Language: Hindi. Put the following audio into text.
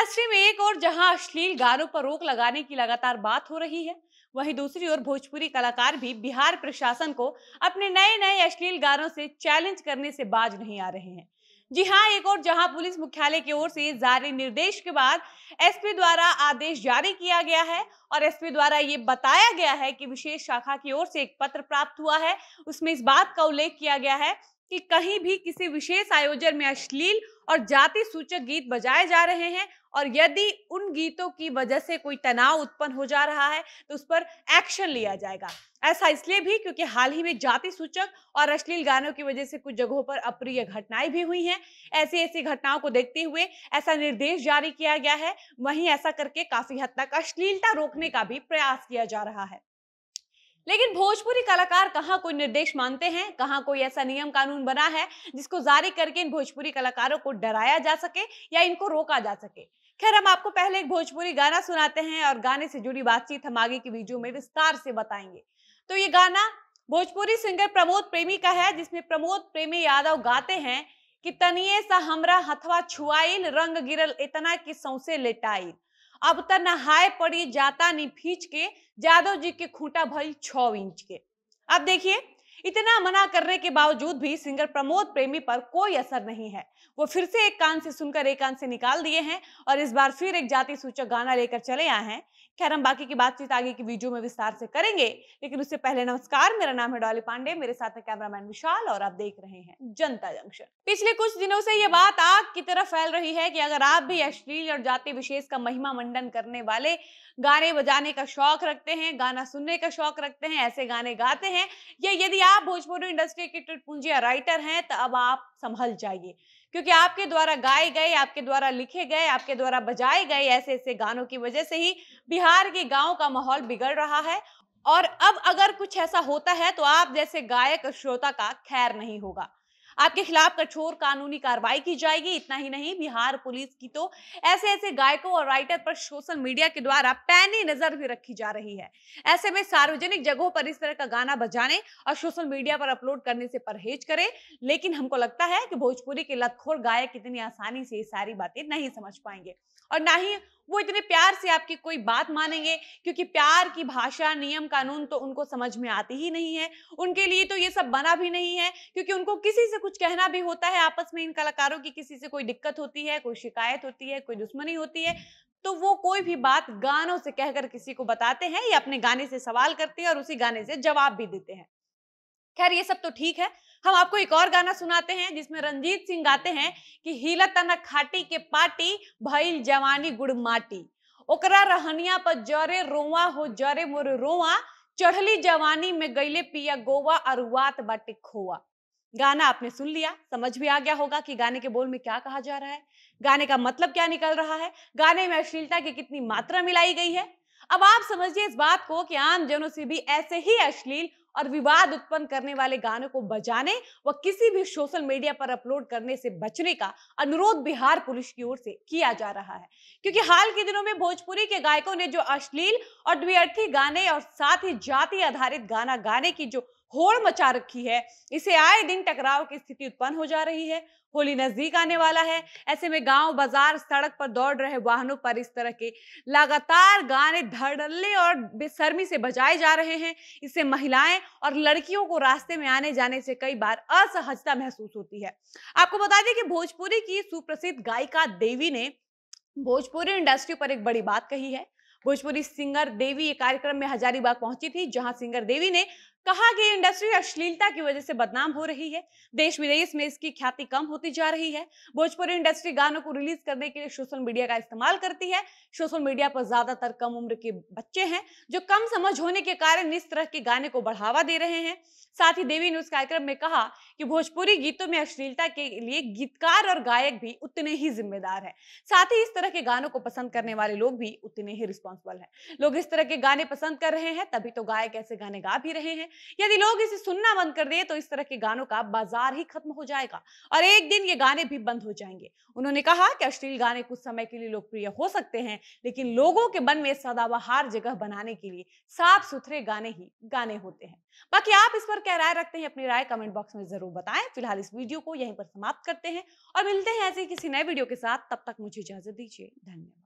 इंडस्ट्री में एक और जहां अश्लील गानों पर रोक लगाने की लगातार बात हो रही है, वहीं दूसरी ओर भोजपुरी कलाकार भी बिहार प्रशासन को अपने नए नए अश्लील गानों से चैलेंज करने से बाज नहीं आ रहे हैं। जी हां, एक और जहां पुलिस मुख्यालय की ओर से जारी निर्देश के बाद एसपी द्वारा आदेश जारी किया गया है और एसपी द्वारा ये बताया गया है कि विशेष शाखा की ओर से एक पत्र प्राप्त हुआ है। उसमें इस बात का उल्लेख किया गया है कि कहीं भी किसी विशेष आयोजन में अश्लील और जाति सूचक गीत बजाए जा रहे हैं और यदि उन गीतों की वजह से कोई तनाव उत्पन्न हो जा रहा है तो उस पर एक्शन लिया जाएगा। ऐसा इसलिए भी क्योंकि हाल ही में जाति सूचक और अश्लील गानों की वजह से कुछ जगहों पर अप्रिय घटनाएं भी हुई हैं। ऐसी ऐसी घटनाओं को देखते हुए ऐसा निर्देश जारी किया गया है। वहीं ऐसा करके काफी हद तक अश्लीलता रोकने का भी प्रयास किया जा रहा है। लेकिन भोजपुरी कलाकार कहाँ कोई निर्देश मानते हैं, कहाँ कोई ऐसा नियम कानून बना है जिसको जारी करके इन भोजपुरी कलाकारों को डराया जा सके या इनको रोका जा सके। खैर, हम आपको पहले एक भोजपुरी गाना सुनाते हैं और गाने से जुड़ी बातचीत हम आगे की वीडियो में विस्तार से बताएंगे। तो ये गाना भोजपुरी सिंगर प्रमोद प्रेमी का है, जिसमें प्रमोद प्रेमी यादव गाते हैं कि तनिए सा हमरा हथवा छुआइल, रंग गिरल इतना कि सौंसे लेटाइल, अब त नहाए पड़ी जाता नी भींच के, जादव जी के खूंटा भइल 6 इंच के। अब देखिए, इतना मना करने के बावजूद भी सिंगर प्रमोद प्रेमी पर कोई असर नहीं है। वो फिर से एक कान से सुनकर एक कान से निकाल दिए हैं और इस बार फिर एक जाति सूचक गाना लेकर चले आए हैं। खैर, हम बाकी की बातचीत आगे की वीडियो में विस्तार से करेंगे, लेकिन उससे पहले नमस्कार, मेरा नाम है डॉली पांडे, मेरे साथ है कैमरामैन विशाल और आप देख रहे हैं जनता जंक्शन। पिछले कुछ दिनों से ये बात आग की तरह फैल रही है कि अगर आप भी अश्लील और जाति विशेष का महिमा मंडन करने वाले गाने बजाने का शौक रखते हैं, गाना सुनने का शौक रखते हैं, ऐसे गाने गाते हैं, या यदि आप भोजपुरी इंडस्ट्री के टुटपुंजिया राइटर हैं, तो अब आप संभल जाइए, क्योंकि आपके द्वारा गाए गए, आपके द्वारा लिखे गए, आपके द्वारा बजाए गए ऐसे ऐसे गानों की वजह से ही बिहार के गांव का माहौल बिगड़ रहा है। और अब अगर कुछ ऐसा होता है तो आप जैसे गायक और श्रोता का खैर नहीं होगा। आपके खिलाफ कठोर कानूनी कार्रवाई की जाएगी। इतना ही नहीं, बिहार पुलिस की तो ऐसे ऐसे गायकों और राइटर पर सोशल मीडिया के द्वारा पैनी नजर भी रखी जा रही है। ऐसे में सार्वजनिक जगहों पर इस तरह का गाना बजाने और सोशल मीडिया पर अपलोड करने से परहेज करें। लेकिन हमको लगता है कि भोजपुरी के लतखोर गायक इतनी आसानी से ये सारी बातें नहीं समझ पाएंगे और ना ही वो इतने प्यार से आपकी कोई बात मानेंगे, क्योंकि प्यार की भाषा, नियम कानून तो उनको समझ में आती ही नहीं है। उनके लिए तो ये सब बना भी नहीं है, क्योंकि उनको किसी से कुछ कहना भी होता है आपस में, इन कलाकारों की किसी से कोई दिक्कत होती है, कोई शिकायत होती है, कोई दुश्मनी होती है, तो वो कोई भी बात गानों से कहकर किसी को बताते हैं या अपने गाने से सवाल करते हैं और उसी गाने से जवाब भी देते हैं। खैर, ये सब तो ठीक है। हम आपको एक और गाना सुनाते हैं जिसमें रंजीत सिंह गाते हैं कि हिला तना खाटी के पाटी, भइल जवानी गुड़ माटी, ओकरा रहनिया पर जरे रोवा हो जरे मोर रोवा, चढ़ली जवानी में गईले पिया गोवा, अरुआत बाटे खोआ। गाना आपने सुन लिया, समझ भी आ गया होगा कि गाने के बोल में क्या कहा जा रहा है, गाने का मतलब क्या निकल रहा है, गाने में अश्लीलता की कितनी मात्रा मिलाई गई है। अब आप समझिए इस बात को कि आम जनों से भी ऐसे ही अश्लील और विवाद उत्पन्न करने वाले गानों को बजाने व किसी भी सोशल मीडिया पर अपलोड करने से बचने का अनुरोध बिहार पुलिस की ओर से किया जा रहा है, क्योंकि हाल के दिनों में भोजपुरी के गायकों ने जो अश्लील और द्व्यर्थी गाने और साथ ही जाति आधारित गाना गाने की जो होड़ मचा रखी है, इसे आए दिन टकराव की स्थिति उत्पन्न हो जा रही है। होली नजदीक आने वाला है, ऐसे में गांव बाजार सड़क पर दौड़ रहे वाहनों पर इस तरह के लगातार गाने धड़ल्ले और बेशर्मी से बजाए जा रहे हैं। इससे महिलाएं और लड़कियों को रास्ते में आने जाने से कई बार असहजता महसूस होती है। आपको बता दें कि भोजपुरी की सुप्रसिद्ध गायिका देवी ने भोजपुरी इंडस्ट्री पर एक बड़ी बात कही है। भोजपुरी सिंगर देवी एक कार्यक्रम में हजारीबाग पहुंची थी, जहां सिंगर देवी ने कहा कि इंडस्ट्री अश्लीलता की वजह से बदनाम हो रही है, देश विदेश में इसकी ख्याति कम होती जा रही है। भोजपुरी इंडस्ट्री गानों को रिलीज करने के लिए सोशल मीडिया का इस्तेमाल करती है। सोशल मीडिया पर ज्यादातर कम उम्र के बच्चे हैं जो कम समझ होने के कारण इस तरह के गाने को बढ़ावा दे रहे हैं। साथ ही देवी ने उस कार्यक्रम में कहा कि भोजपुरी गीतों में अश्लीलता के लिए गीतकार और गायक भी उतने ही जिम्मेदार हैं। साथ ही इस तरह के गानों को पसंद करने वाले लोग भी उतने ही रिस्पॉन्सिबल हैं। लोग इस तरह के गाने पसंद कर रहे हैं, तभी तो गायक ऐसे गाने गा भी रहे हैं। यदि लोग इसे सुनना बंद कर दे तो इस तरह के गानों का बाजार ही खत्म हो जाएगा और एक दिन ये गाने भी बंद हो जाएंगे। उन्होंने कहा कि अश्लील गाने कुछ समय के लिए लोकप्रिय हो सकते हैं, लेकिन लोगों के मन में सदाबहार जगह बनाने के लिए साफ सुथरे गाने ही गाने होते हैं। बाकी आप इस पर क्या राय रखते हैं, अपनी राय कमेंट बॉक्स में जरूर बताएं। फिलहाल इस वीडियो को यहीं पर समाप्त करते हैं और मिलते हैं ऐसे ही किसी नए वीडियो के साथ। तब तक मुझे इजाजत दीजिए। धन्यवाद।